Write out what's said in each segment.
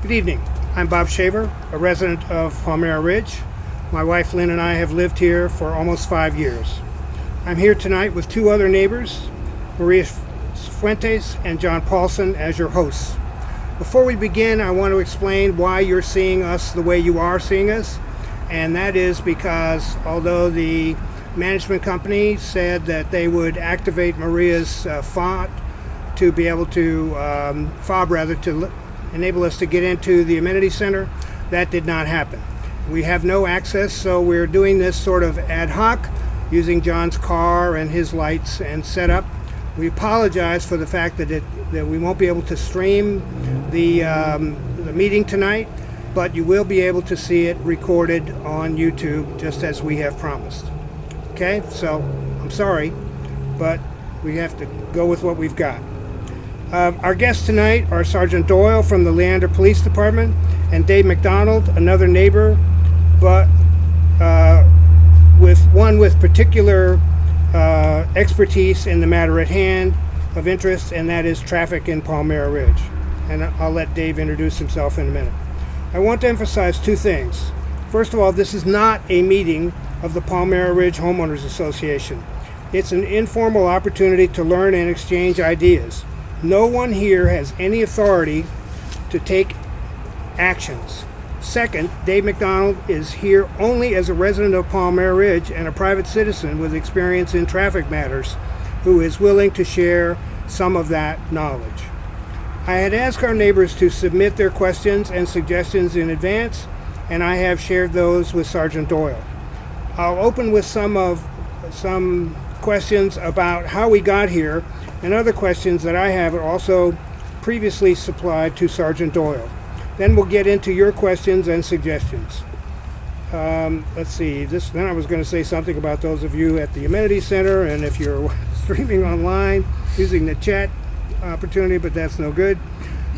Good evening. I'm Bob Shaver, a resident of Palmera Ridge. My wife Lynn and I have lived here for almost 5 years. I'm here tonight with two other neighbors, Maria Fuentes and John Paulson, as your hosts. Before we begin, I want to explain why you're seeing us the way you are seeing us, and that is because although the management company said that they would activate Maria's fob to enable us to get into the amenity center, that did not happen. We have no access, so we're doing this sort of ad hoc, using John's car and his lights and setup. We apologize for the fact that we won't be able to stream the meeting tonight, but you will be able to see it recorded on YouTube, just as we have promised. Okay, so I'm sorry, but we have to go with what we've got. Our guests tonight are Sergeant Doyle from the Leander Police Department and Dave McDonald, another neighbor, but with particular expertise in the matter at hand of interest, and that is traffic in Palmera Ridge. And I'll let Dave introduce himself in a minute. I want to emphasize two things. First of all, this is not a meeting of the Palmera Ridge Homeowners Association. It's an informal opportunity to learn and exchange ideas. No one here has any authority to take actions. Second, Dave McDonald is here only as a resident of Palmera Ridge and a private citizen with experience in traffic matters who is willing to share some of that knowledge. I had asked our neighbors to submit their questions and suggestions in advance, and I have shared those with Sergeant Doyle. I'll open with some questions about how we got here, and other questions that I have also previously supplied to Sergeant Doyle. Then we'll get into your questions and suggestions. Let's see, then I was going to say something about those of you at the amenity center, and if you're streaming online using the chat opportunity, but that's no good.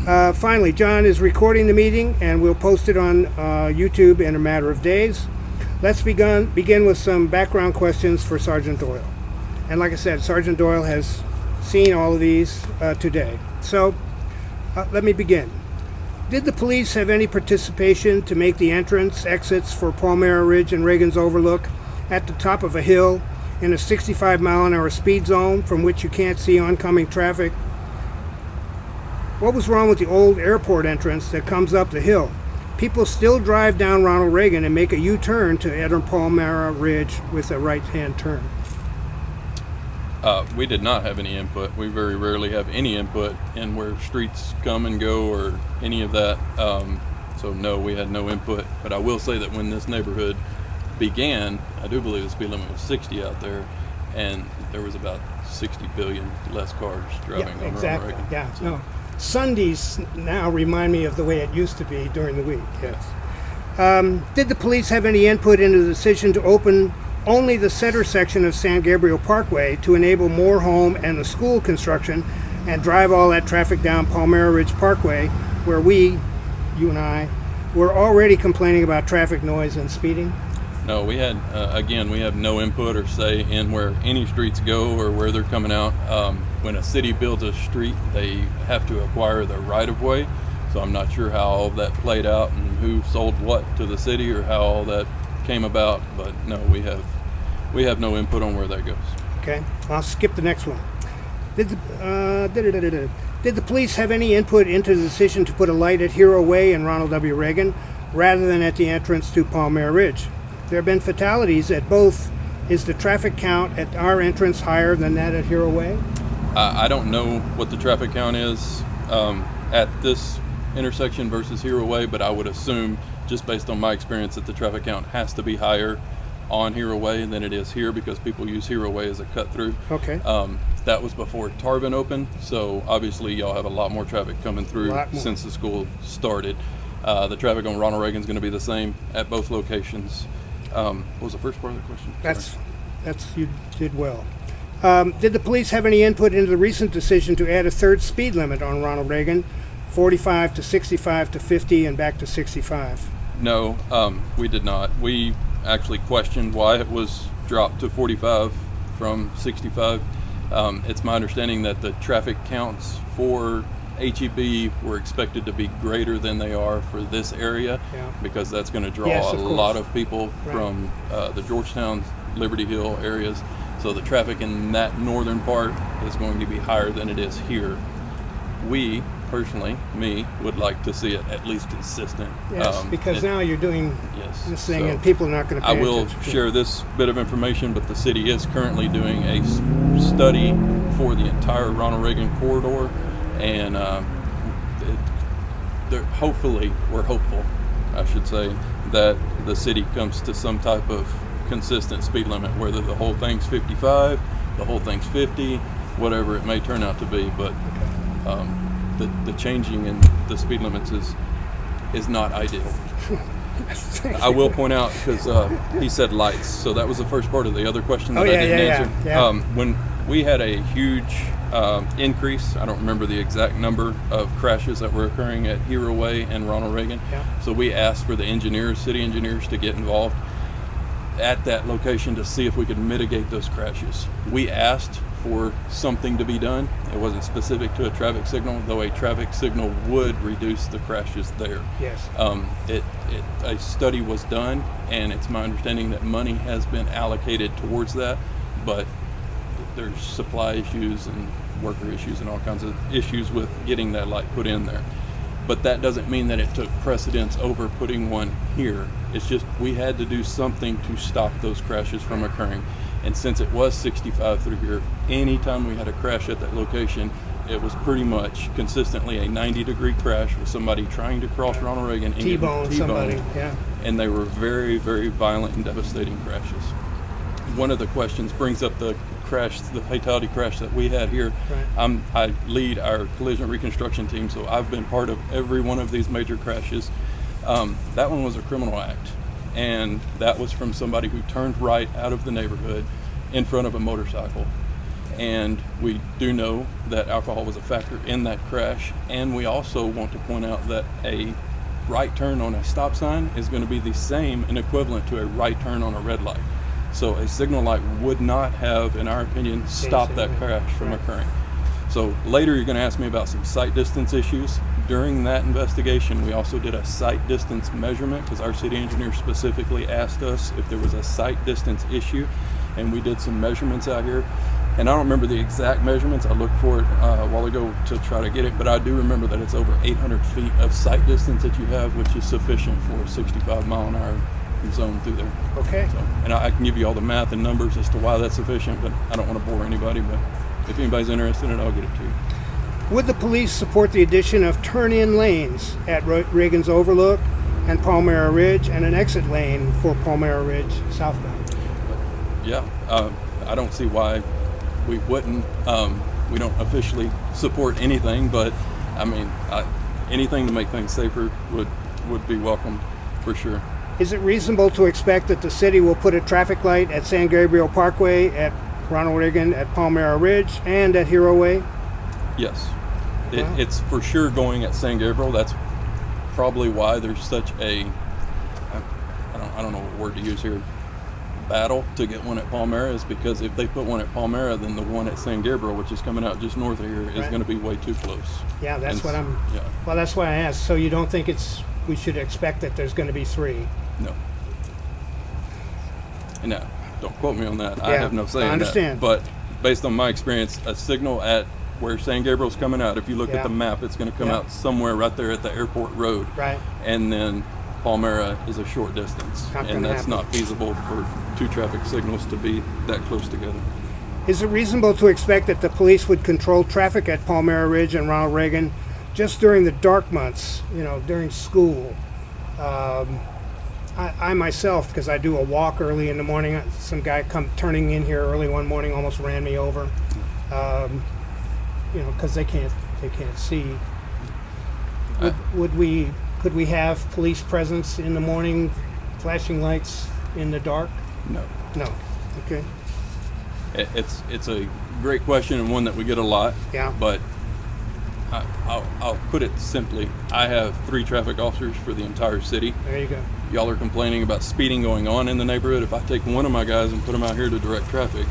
Finally, John is recording the meeting, and we'll post it on YouTube in a matter of days. Let's begin with some background questions for Sergeant Doyle. And like I said, Sergeant Doyle has seen all of these today. So let me begin. Did the police have any participation to make the exits for Palmera Ridge and Reagan's Overlook at the top of a hill in a 65 mile an hour speed zone from which you can't see oncoming traffic? What was wrong with the old airport entrance that comes up the hill? People still drive down Ronald Regan and make a U-turn to enter Palmera Ridge with a right-hand turn. We did not have any input. We very rarely have any input in where streets come and go or any of that. So no, we had no input. But I will say that when this neighborhood began, I do believe the speed limit was 60 out there, and there was about 60 billion less cars driving on exactly. Ronald Reagan. Yeah, So, no. Sundays now remind me of the way it used to be during the week. Yes. Did the police have any input into the decision to open only the center section of San Gabriel Parkway to enable more home and the school construction and drive all that traffic down Palmera Ridge Parkway, where you and I, were already complaining about traffic noise and speeding? No, we had, we have no input or say in where any streets go or where they're coming out. When a city builds a street, they have to acquire the right-of-way. So I'm not sure how all of that played out and who sold what to the city or how all that came about, but no, we have no input on where that goes. Okay, I'll skip the next one. Did the police have any input into the decision to put a light at Hero Way and Ronald W. Reagan rather than at the entrance to Palmera Ridge? There have been fatalities at both. Is the traffic count at our entrance higher than that at Hero Way? I don't know what the traffic count is at this intersection versus Hero Way, but I would assume, just based on my experience, that the traffic count has to be higher on Hero Way than it is here because people use Hero Way as a cut through. Okay. That was before Tarvin opened, so obviously y'all have a lot more traffic coming through since the school started. The traffic on Ronald Reagan is going to be the same at both locations. What was the first part of the question? That's you did well. Did the police have any input into the recent decision to add a third speed limit on Ronald Reagan, 45 to 65 to 50 and back to 65? No, we did not. We actually questioned why it was dropped to 45 from 65. It's my understanding that the traffic counts for HEB were expected to be greater than they are for this area, Yeah. because that's going to draw Yes, a of course. lot of people Right. from the Georgetown, Liberty Hill areas. So the traffic in that northern part is going to be higher than it is here. We, personally, me, would like to see it at least consistent. Yes, because now you're doing Yes, this thing so and people are not going to I pay will attention to it. share this bit of information, but the city is currently doing a study for the entire Ronald Reagan corridor, and hopefully, we're hopeful, I should say, that the city comes to some type of consistent speed limit, whether the whole thing's 55, the whole thing's 50, whatever it may turn out to be. But the changing in the speed limits is not ideal. I will point out, because he said lights, so that was the first part of the other question that I didn't answer. Yeah. When we had a huge increase, I don't remember the exact number of crashes that were occurring at Hero Way and Ronald Reagan. Yeah. So we asked for the engineers, city engineers, to get involved at that location to see if we could mitigate those crashes. We asked for something to be done. It wasn't specific to a traffic signal, though a traffic signal would reduce the crashes there. Yes. A study was done, and it's my understanding that money has been allocated towards that, but there's supply issues and worker issues and all kinds of issues with getting that light put in there. But that doesn't mean that it took precedence over putting one here. It's just we had to do something to stop those crashes from occurring. And since it was 65 through here, anytime we had a crash at that location, it was pretty much consistently a 90-degree crash with somebody trying to cross Ronald Reagan and T-bone somebody. Yeah. And they were very, very violent and devastating crashes. One of the questions brings up the fatality crash that we had here. Right. I lead our collision reconstruction team, so I've been part of every one of these major crashes. That one was a criminal act, and that was from somebody who turned right out of the neighborhood in front of a motorcycle. And we do know that alcohol was a factor in that crash, and we also want to point out that a right turn on a stop sign is going to be the same and equivalent to a right turn on a red light. So a signal light would not have, in our opinion, stopped that crash from occurring. So later you're going to ask me about some sight distance issues. During that investigation, we also did a sight distance measurement, because our city engineer specifically asked us if there was a sight distance issue, and we did some measurements out here. And I don't remember the exact measurements. I looked for it a while ago to try to get it, but I do remember that it's over 800 feet of sight distance that you have, which is sufficient for a 65 mile an hour zone through there. Okay. So, and I can give you all the math and numbers as to why that's sufficient, but I don't want to bore anybody. But if anybody's interested in it, I'll get it to you. Would the police support the addition of turn-in lanes at Reagan's Overlook and Palmera Ridge, and an exit lane for Palmera Ridge southbound? Yeah, I don't see why we wouldn't. We don't officially support anything, but I mean, anything to make things safer would be welcomed for sure. Is it reasonable to expect that the city will put a traffic light at San Gabriel Parkway, at Ronald Reagan, at Palmera Ridge, and at Hero Way? Yes. Wow. It's for sure going at San Gabriel. That's probably why there's such a, I don't know what word to use here, battle to get one at Palmera, is because if they put one at Palmera, then the one at San Gabriel, which is coming out just north of here, is going to be way too close. Yeah, that's And what well, that's why I asked. So you don't think we should expect that there's going to be three? No. No, don't quote me on that. I Yeah, have no say in I understand. that. But based on my experience, a signal at where San Gabriel's coming out, if you look Yeah. at the map, it's going to come Yeah. out somewhere right there at the airport road. Right. And then Palmera is a short distance. Not And gonna that's happen. not feasible for two traffic signals to be that close together. Is it reasonable to expect that the police would control traffic at Palmera Ridge and Ronald Reagan just during the dark months, during school? I myself, because I do a walk early in the morning, some guy turning in here early one morning almost ran me over, because they can't see. Could we have police presence in the morning, flashing lights in the dark? No. No. Okay. It's a great question, and one that we get a lot. Yeah. But I'll put it simply. I have 3 traffic officers for the entire city. There you go. Y'all are complaining about speeding going on in the neighborhood. If I take one of my guys and put them out here to direct traffic,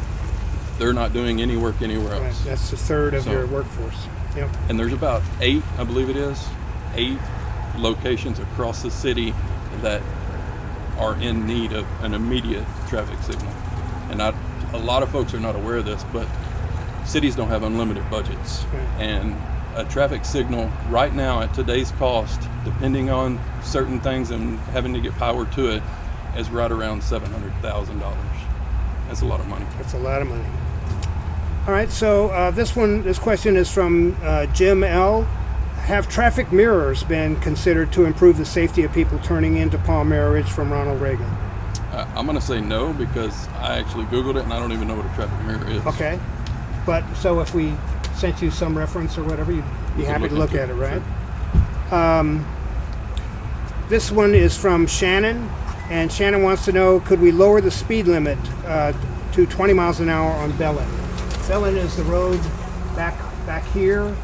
they're not doing any work anywhere Right. else. That's a third of So- your workforce. Yep. And there's about 8, I believe it is, 8 locations across the city that are in need of an immediate traffic signal. And a lot of folks are not aware of this, but cities don't have unlimited budgets. Right. And a traffic signal right now at today's cost, depending on certain things and having to get power to it, is right around $700,000. That's a lot of money. That's a lot of money. All right, so this question is from Jim L. Have traffic mirrors been considered to improve the safety of people turning into Palmera Ridge from Ronald Reagan? I'm going to say no, because I actually Googled it and I don't even know what a traffic mirror is. Okay, but so if we sent you some reference or whatever, you'd be happy to look at it, right? Sure. This one is from Shannon, and Shannon wants to know, could we lower the speed limit to 20 miles an hour on Bellin? Bellin is the road back here.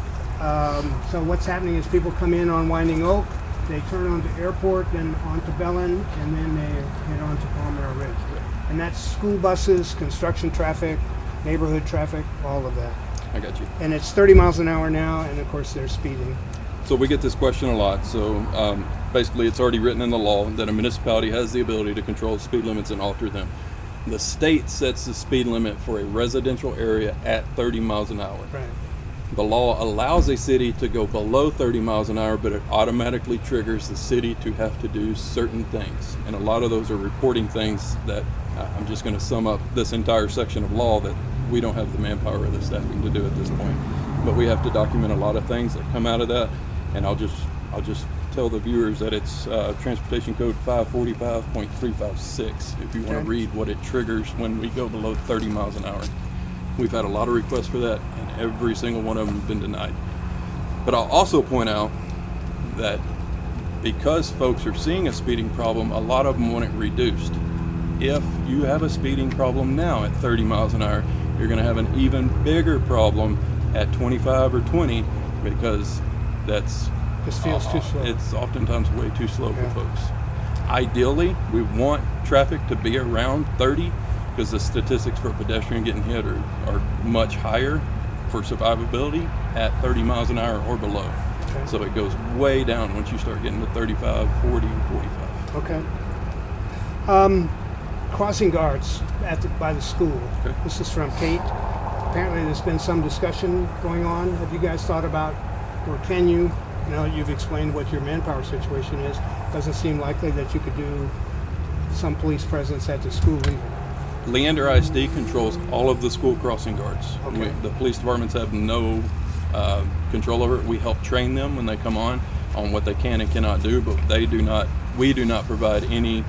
So what's happening is people come in on Winding Oak, they turn onto Airport, then onto Bellin, and then they head on to Palmera Ridge. And that's school buses, construction traffic, neighborhood traffic, all of that. I got you. And it's 30 miles an hour now, and of course they're speeding. So we get this question a lot. So basically it's already written in the law that a municipality has the ability to control speed limits and alter them. The state sets the speed limit for a residential area at 30 miles an hour. Right. The law allows a city to go below 30 miles an hour, but it automatically triggers the city to have to do certain things. And a lot of those are reporting things that I'm just going to sum up this entire section of law that we don't have the manpower or the staffing to do at this point. But we have to document a lot of things that come out of that. And I'll just tell the viewers that it's Transportation Code 545.356 if you want to read what it triggers when we go below 30 miles an hour. We've had a lot of requests for that, and every single one of them have been denied. But I'll also point out that because folks are seeing a speeding problem, a lot of them want it reduced. If you have a speeding problem now at 30 miles an hour, you're going to have an even bigger problem at 25 or 20, because that's This feels too slow. It's oftentimes way too slow for folks. Ideally, we want traffic to be around 30, because the statistics for a pedestrian getting hit are much higher for survivability at 30 miles an hour or below. Okay. So it goes way down once you start getting to 35, 40, and 45. Okay. Crossing guards by the school. Okay. This is from Kate. Apparently there's been some discussion going on. Have you guys thought about, or can you, now that you've explained what your manpower situation is, doesn't seem likely that you could do some police presence at the school either? Leander ISD controls all of the school crossing guards. Okay. The police departments have no control over it. We help train them when they come on what they can and cannot do, but we do not provide any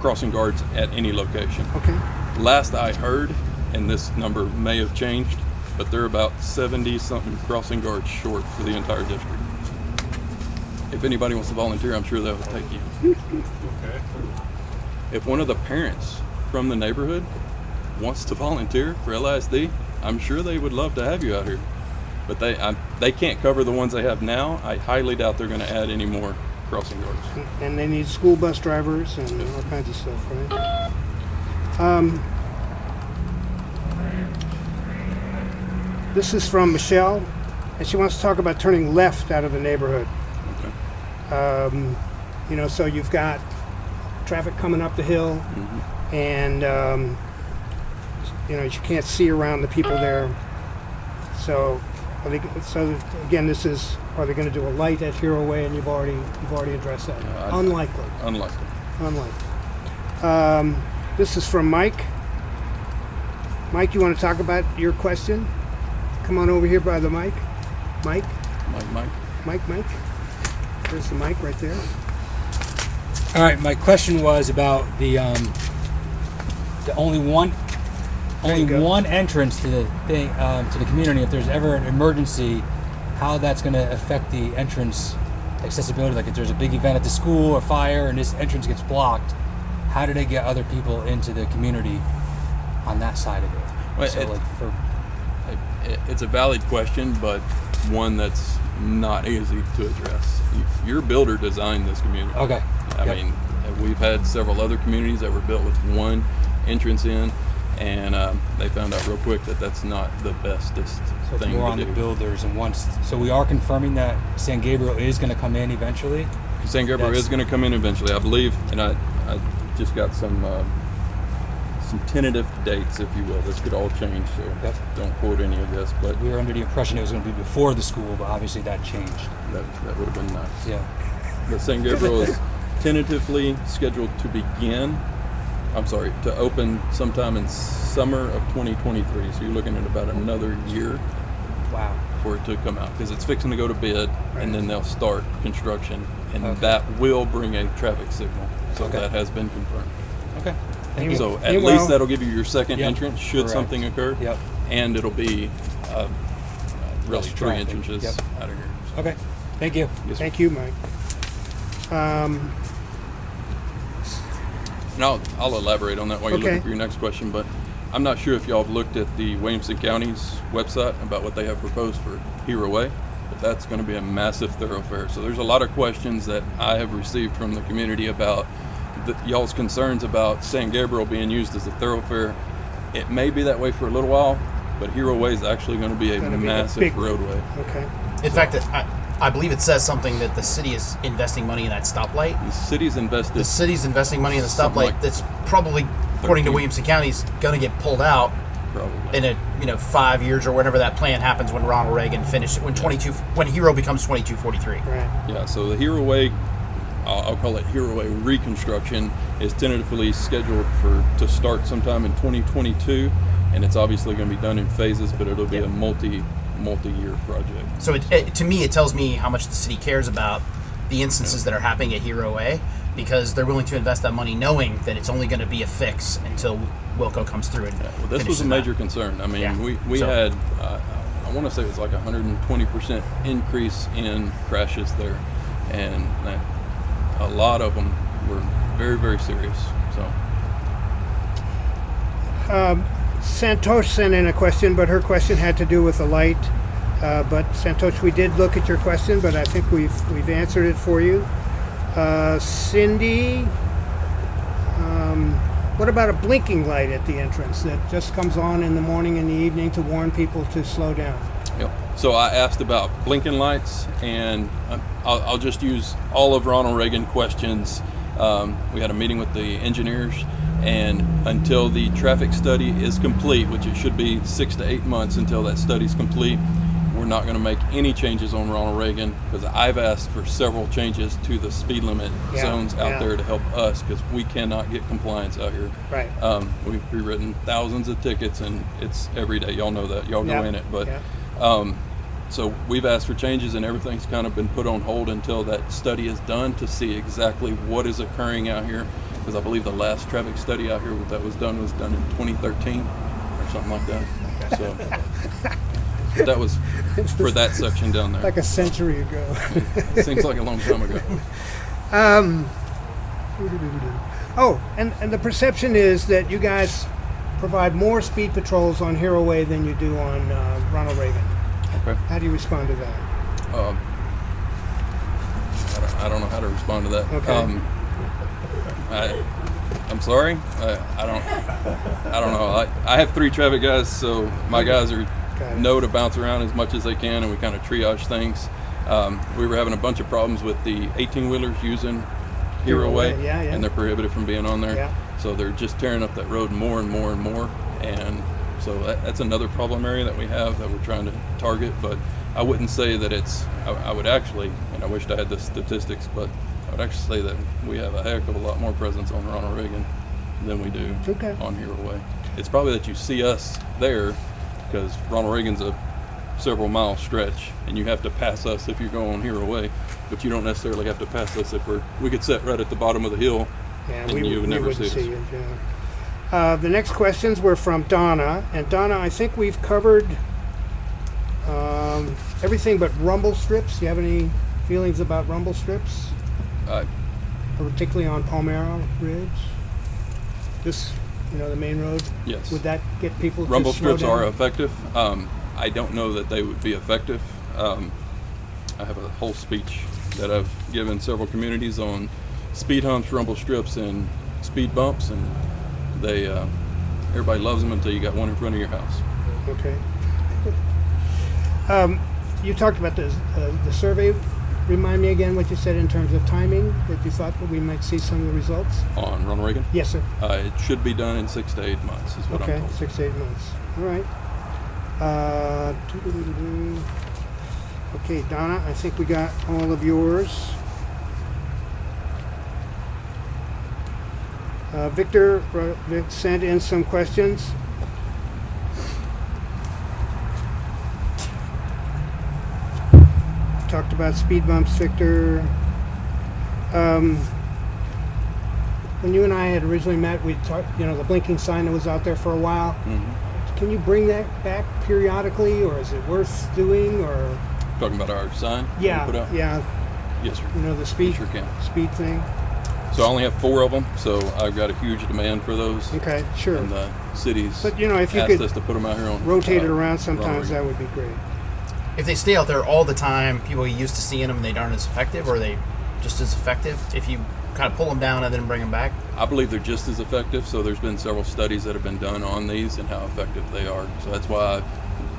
crossing guards at any location. Okay. Last I heard, and this number may have changed, but they're about 70-something crossing guards short for the entire district. If anybody wants to volunteer, I'm sure they'll take you. Okay. If one of the parents from the neighborhood wants to volunteer for LISD, I'm sure they would love to have you out here. But they can't cover the ones they have now. I highly doubt they're going to add any more crossing guards. And they need school bus drivers and all kinds of stuff, right? This is from Michelle, and she wants to talk about turning left out of the neighborhood. Okay. So you've got traffic coming up the hill, and you can't see around the people there. So again, this is, are they going to do a light at Hero Way? And you've already addressed that. Unlikely. This is from Mike. Mike, you want to talk about your question? Come on over here by the mic. Mike. There's the mic right there. All right, my question was about the only one entrance to the thing to the community. If there's ever an emergency, how that's going to affect the entrance accessibility? Like if there's a big event at the school or fire and this entrance gets blocked, how do they get other people into the community on that side of it? Well, it's a valid question, but one that's not easy to address. Your builder designed this community. Okay. I mean, we've had several other communities that were built with one entrance in, and they found out real quick that that's not the bestest So it's thing more to on do. the builders, and so we are confirming that San Gabriel is going to come in eventually. San Gabriel That's- is going to come in eventually, I believe, and I just got some tentative dates, if you will. This could all change, so Yep. don't quote any of this, but We were under the impression it was going to be before the school, but obviously that changed. that would have been nice. Yeah. But San Gabriel is tentatively scheduled to open sometime in summer of 2023. So you're looking at about another year Wow. for it to come out, because it's fixing to go to bid, and then they'll start construction, and Okay. that will bring a traffic signal. So Okay. that has been confirmed. Okay. Thank you. So at Meanwhile- least that'll give you your second Yep. entrance should Correct. something occur. Yep. And it'll be really Less 3 traffic. entrances Yep. out of here. Okay. Thank you. Yes, sir. Thank you, Mike. And I'll elaborate on that while you're Okay. looking for your next question, but I'm not sure if y'all have looked at the Williamson County's website about what they have proposed for Hero Way, but that's going to be a massive thoroughfare. So there's a lot of questions that I have received from the community about y'all's concerns about San Gabriel being used as a thoroughfare. It may be that way for a little while, but Hero Way is actually going to be a Gonna be a massive big- roadway. Okay. In fact, I believe it says something that the city is investing money in that stoplight. The city's invested. The city's investing money in the Something stoplight like that's probably, according to 13. Williamson County, is going to get pulled out Probably. in 5 years or whenever that plan happens when Ronald Reagan finished when Hero becomes 2243. Right. Yeah, so the Hero Way, I'll call it Hero Way reconstruction, is tentatively scheduled to start sometime in 2022, and it's obviously going to be done in phases, but it'll be a multi-year project. So to me, it tells me how much the city cares about the instances that are happening at Hero Way, because they're willing to invest that money knowing that it's only going to be a fix until Wilco comes through and Well, this was finishes a that. major concern. I mean, Yeah. we So- had, I want to say it was like 120% increase in crashes there, and a lot of them were very, very serious. So. Santosh sent in a question, but her question had to do with the light. But Santosh, we did look at your question, but I think we've answered it for you. Cindy, what about a blinking light at the entrance that just comes on in the morning and the evening to warn people to slow down? Yep. So I asked about blinking lights, and I'll just use all of Ronald Reagan questions. We had a meeting with the engineers, and until the traffic study is complete, which it should be 6 to 8 months until that study is complete, we're not going to make any changes on Ronald Reagan, because I've asked for several changes to the speed limit zones out there to help us, because we cannot get compliance out here. Right. We've rewritten thousands of tickets, and it's every day. Y'all know that. Y'all go Yeah. in it, but. Yeah. So we've asked for changes, and everything's kind of been put on hold until that study is done to see exactly what is occurring out here. Because I believe the last traffic study out here that was done in 2013 or something like that. So that was for that section down there. Like a century ago. It seems like a long time ago. Oh, and the perception is that you guys provide more speed patrols on Hero Way than you do on Ronald Reagan. Okay. How do you respond to that? I don't know how to respond to that. Okay. I'm sorry. I don't know. I have 3 traffic guys, so my guys know to bounce around as much as they can, and we kind of triage things. We were having a bunch of problems with the 18-wheelers using Hero Way, yeah. and they're prohibited from being on there. Yeah. So they're just tearing up that road more and more and more, and so that's another problem area that we have that we're trying to target. But I wouldn't say that it's. I would actually, and I wished I had the statistics, but I would actually say that we have a heck of a lot more presence on Ronald Reagan than we do on Hero Way. It's probably that you see us there, because Ronald Reagan's a several mile stretch, and you have to pass us if you're going on Hero Way, but you don't necessarily have to pass us if we could sit right at the bottom of the hill, and you would never see us. it, yeah. The next questions were from Donna, and Donna, I think we've covered everything but rumble strips. Do you have any feelings about rumble strips, particularly on Palmera Ridge? This, the main road. Yes. Would that get people Rumble to slow strips down? are effective. I don't know that they would be effective. I have a whole speech that I've given several communities on speed humps, rumble strips, and speed bumps, and they everybody loves them until you got one in front of your house. Okay. You talked about the survey. Remind me again what you said in terms of timing, that you thought that we might see some of the results? On Ronald Reagan? Yes, sir. It should be done in 6 to 8 months, is what I'm Okay, told. 6 to 8 months. All right. Okay, Donna, I think we got all of yours. Victor sent in some questions. Talked about speed bumps, Victor. When you and I had originally met, we talked, the blinking sign that was out there for a while. Mm-hmm. Can you bring that back periodically, or is it worth doing, or? Talking about our sign? that we put out? Yeah. Yes, sir. The speed, Sure can. speed thing. So I only have 4 of them, so I've got a huge demand for those. Okay, sure. And the cities But if you asked could us to put them out here on rotate it around Ronald sometimes, Reagan. that would be great. If they stay out there all the time, people get used to seeing them and they aren't as effective, or are they just as effective if you kind of pull them down and then bring them back? I believe they're just as effective. So there's been several studies that have been done on these and how effective they are. So that's why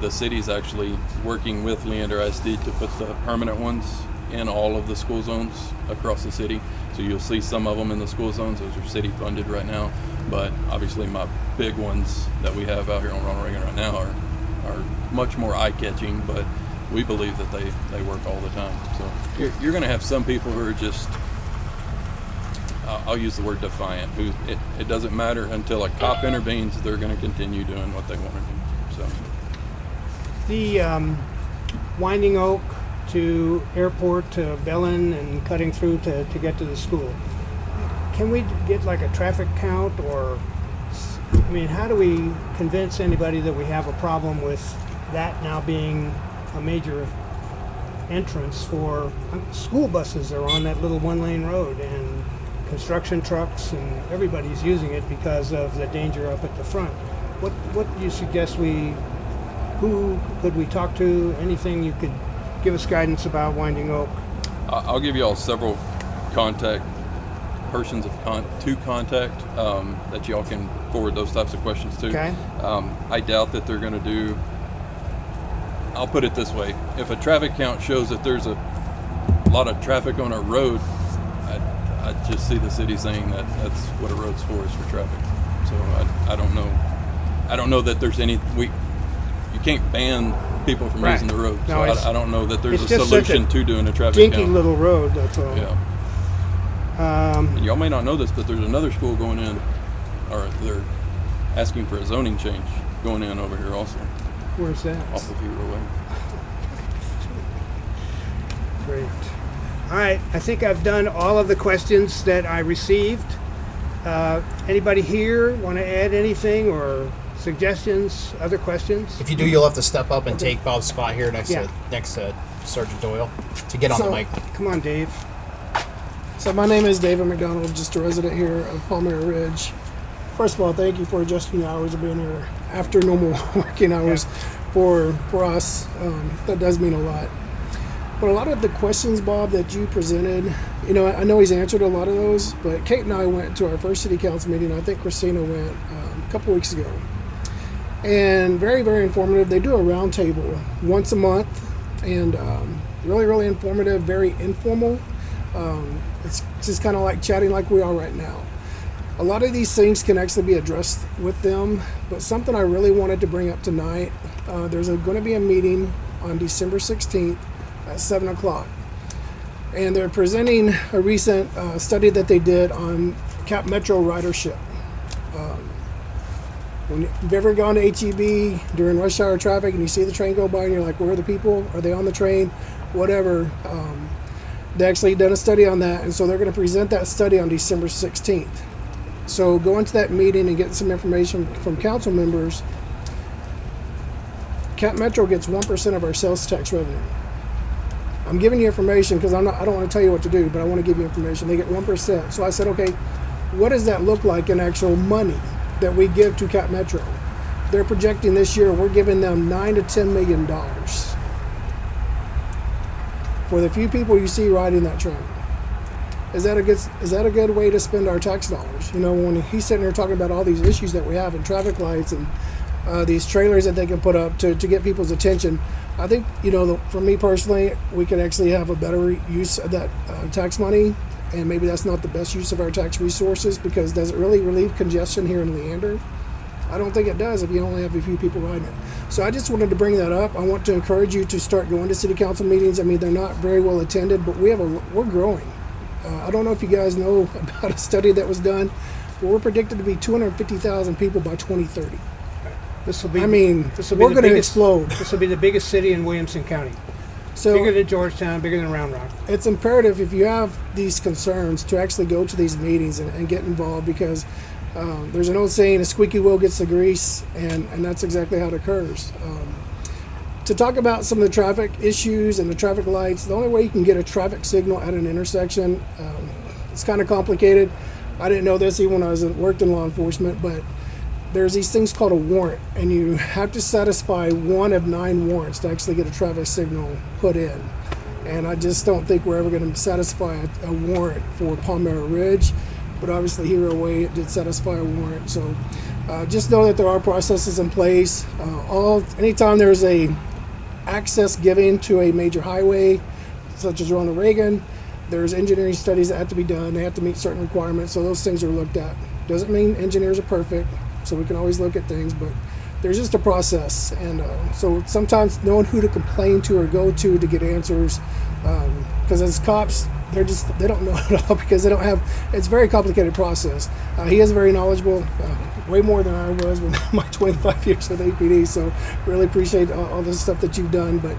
the city's actually working with Leander ISD to put the permanent ones in all of the school zones across the city. So you'll see some of them in the school zones. Those are city funded right now. But obviously my big ones that we have out here on Ronald Reagan right now are much more eye-catching, but we believe that they work all the time. So you're going to have some people who are just, I'll use the word defiant, who it doesn't matter until a cop intervenes, they're going to continue doing what they want to do. So The Winding Oak to Airport to Bellin and cutting through to get to the school. Can we get like a traffic count, or, how do we convince anybody that we have a problem with that now being a major entrance for school buses are on that little 1-lane road, and construction trucks, and everybody's using it because of the danger up at the front. What do you suggest who could we talk to? Anything you could give us guidance about Winding Oak? I'll give you all several persons to contact that y'all can forward those types of questions to. Okay. I doubt that they're going to do. I'll put it this way: if a traffic count shows that there's a lot of traffic on a road, I just see the city saying that that's what a road's for, is for traffic. So I don't know. I don't know that there's any. You can't ban people from Right. using the road. No, So I don't know that there's it's a just such a solution to doing a traffic Dinky count. little road, that's all. Yeah. And y'all may not know this, but there's another school going in, or they're asking for a zoning change going in over here also, Where's that? off of Hero Way. Great. All right, I think I've done all of the questions that I received. Anybody here want to add anything or suggestions, other questions? If you do, you'll have to step up and take Bob's spot here next to Sergeant Doyle to get on the mic. Come on, Dave. So my name is David McDonald, just a resident here of Palmera Ridge. First of all, thank you for adjusting the hours of being here after normal working hours for us. That does mean a lot. But a lot of the questions, Bob, that you presented, I know he's answered a lot of those, but Kate and I went to our first city council meeting. I think Christina went a couple weeks ago. And very, very informative. They do a round table once a month, and really, really informative, very informal. It's just kind of like chatting like we are right now. A lot of these things can actually be addressed with them, but something I really wanted to bring up tonight, there's going to be a meeting on December 16th at 7 o'clock. And they're presenting a recent study that they did on Cap Metro ridership. When you've ever gone to HEB during rush hour traffic and you see the train go by and you're like, where are the people? Are they on the train? Whatever. They actually done a study on that, and so they're going to present that study on December 16th. So go into that meeting and get some information from council members. Cap Metro gets 1% of our sales tax revenue. I'm giving you information because I don't want to tell you what to do, but I want to give you information. They get 1%. So I said, okay, what does that look like in actual money that we give to Cap Metro? They're projecting this year we're giving them $9 to $10 million for the few people you see riding that train. is that a good way to spend our tax dollars? You know, when he's sitting there talking about all these issues that we have in traffic lights and these trailers that they can put up to get people's attention, I think, you know, for me personally, we could actually have a better use of that tax money, and maybe that's not the best use of our tax resources, because does it really relieve congestion here in Leander? I don't think it does if you only have a few people riding it. So I just wanted to bring that up. I want to encourage you to start going to city council meetings. I mean, they're not very well attended, but we're growing. I don't know if you guys know about a study that was done, but we're predicted to be 250,000 people by 2030. This will be. I mean, we're going to explode. This will be the biggest city in Williamson County. So bigger than Georgetown, bigger than Round Rock. it's imperative, if you have these concerns, to actually go to these meetings and get involved, because there's an old saying, a squeaky wheel gets the grease, and that's exactly how it occurs. To talk about some of the traffic issues and the traffic lights, the only way you can get a traffic signal at an intersection, it's kind of complicated. I didn't know this even when I worked in law enforcement, but there's these things called a warrant, and you have to satisfy one of 9 warrants to actually get a traffic signal put in. And I just don't think we're ever going to satisfy a warrant for Palmera Ridge, but obviously Hero Way, it did satisfy a warrant. So just know that there are processes in place. Anytime there's a access given to a major highway, such as Ronald Regan, there's engineering studies that have to be done. They have to meet certain requirements, so those things are looked at. Doesn't mean engineers are perfect, so we can always look at things, but there's just a process. And so sometimes knowing who to complain to or go to get answers, because as cops, they don't know it all, because they don't have, it's a very complicated process. He is very knowledgeable, way more than I was with my 25 years with APD, so really appreciate all the stuff that you've done. But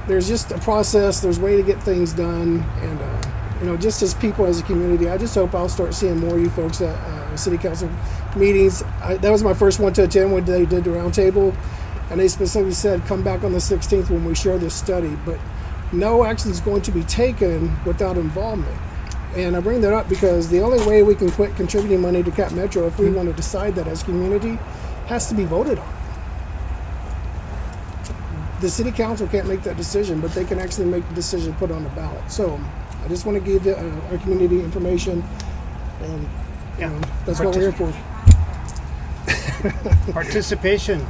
there's just a process, there's a way to get things done, and you know, just as people, as a community, I just hope I'll start seeing more of you folks at city council meetings. That was my first one to attend when they did the roundtable, and they specifically said, come back on the 16th when we share this study, but no action is going to be taken without involvement. And I bring that up because the only way we can quit contributing money to Cap Metro, if we want to decide that as a community, has to be voted on. The city council can't make that decision, but they can actually make the decision put on the ballot. So I just want to give our community information, and you know, that's what we're here for. Participation.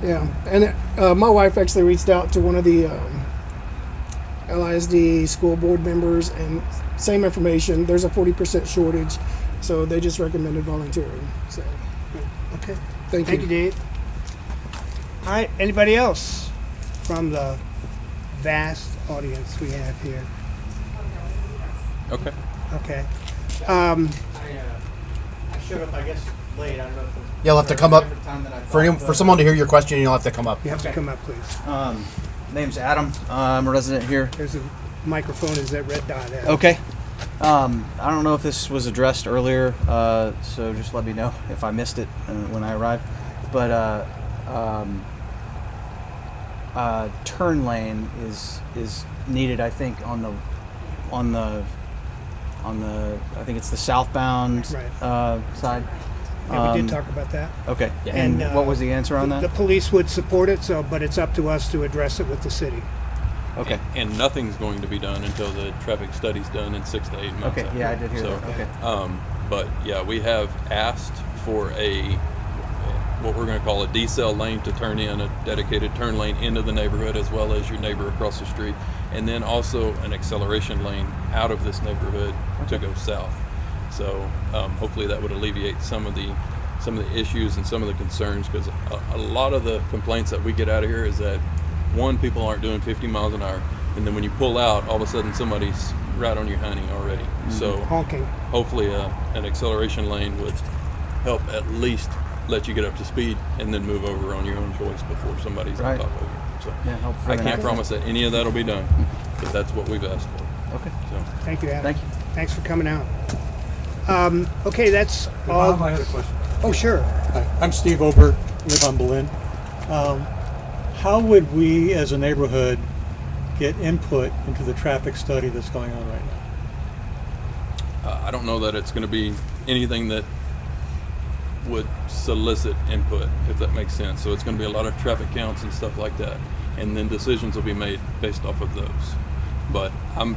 Yeah, and my wife actually reached out to one of the LISD school board members, and same information. There's a 40% shortage, so they just recommended volunteering. So, Okay. thank you. Thank you, Dave. All right. Anybody else from the vast audience we have here? Okay. Okay. I showed up, I guess, late. I don't know if You'll have to come up time that I for thought, for someone to hear your question. You'll have to come up. You have to come up, please. Name's Adam. I'm a resident here. There's a microphone. Is that red dot? Adam? Okay. I don't know if this was addressed earlier, so just let me know if I missed it when I arrived. But turn lane is needed, I think, on the I think it's the southbound Right. side. Yeah, we did talk about that. Okay. Yeah. And And, what was the answer on The that? police would support it, but it's up to us to address it with the city. Okay. And nothing's going to be done until the traffic study's done in 6 to 8 months. Okay. Yeah, I did hear that. Okay. But yeah, we have asked for what we're going to call a decel lane to turn in, a dedicated turn lane into the neighborhood, as well as your neighbor across the street, and then also an acceleration lane out of this neighborhood to go south. So hopefully that would alleviate some of the issues and some of the concerns, because a lot of the complaints that we get out of here is that, one, people aren't doing 50 miles an hour, and then when you pull out, all of a sudden somebody's right on your honey already. Mm-hmm. So Honking. hopefully an acceleration lane would help at least let you get up to speed and then move over on your own choice before somebody's Right. on top of you. So Yeah, help for I the can't next- promise that any of that will be done, but that's what we've asked for. Okay. So Thank you, Adam. Thank you. Thanks for coming out. Okay, that's all. I had a question. Oh, sure. Hi, I'm Steve Ober, live on Berlin. How would we as a neighborhood get input into the traffic study that's going on right now? I don't know that it's going to be anything that would solicit input, if that makes sense. So it's going to be a lot of traffic counts and stuff like that, and then decisions will be made based off of those. But I'm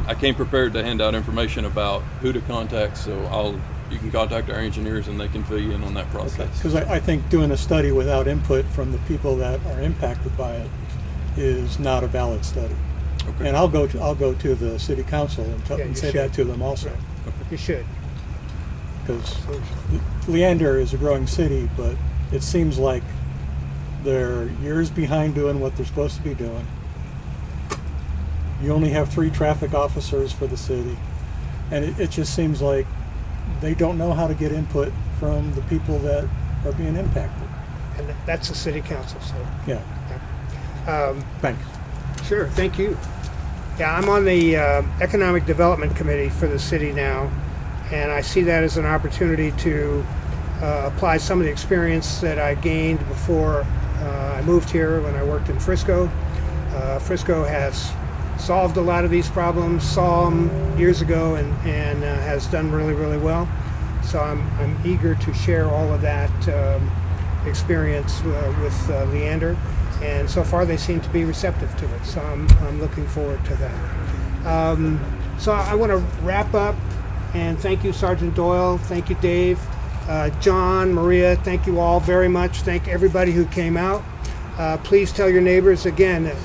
I came prepared to hand out information about who to contact, so you can contact our engineers and they can fill you in on that process. Because I think doing a study without input from the people that are impacted by it is not a valid study. Okay. And I'll go to the city council and, Yeah, and you say should. that to them also. You should. Because Leander is a growing city, but it seems like they're years behind doing what they're supposed to be doing. You only have 3 traffic officers for the city, and it just seems like they don't know how to get input from the people that are being impacted. And that's the city council, so. Yeah. Um, Thanks. Sure, thank you. Yeah, I'm on the Economic Development Committee for the city now, and I see that as an opportunity to apply some of the experience that I gained before I moved here when I worked in Frisco. Frisco has solved a lot of these problems, saw them years ago, and has done really, really well. So I'm eager to share all of that experience with Leander. And so far they seem to be receptive to it, so I'm looking forward to that. So I want to wrap up and thank you, Sergeant Doyle, thank you, Dave, John, Maria, thank you all very much. Thank everybody who came out. Please tell your neighbors again that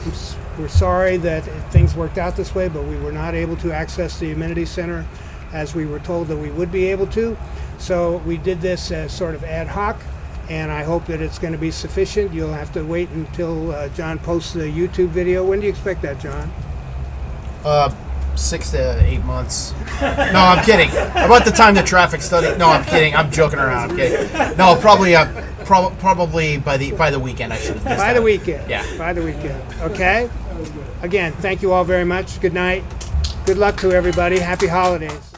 we're sorry that things worked out this way, but we were not able to access the amenity center as we were told that we would be able to. So we did this as sort of ad hoc, and I hope that it's going to be sufficient. You'll have to wait until John posts the YouTube video. When do you expect that, John? 6 to 8 months. No, I'm kidding. About the time the traffic study. No, I'm kidding. I'm joking around. I'm kidding. No, probably by the weekend. I should have. By the weekend. Yeah. By the weekend. Okay. Again, thank you all very much. Good night. Good luck to everybody. Happy holidays.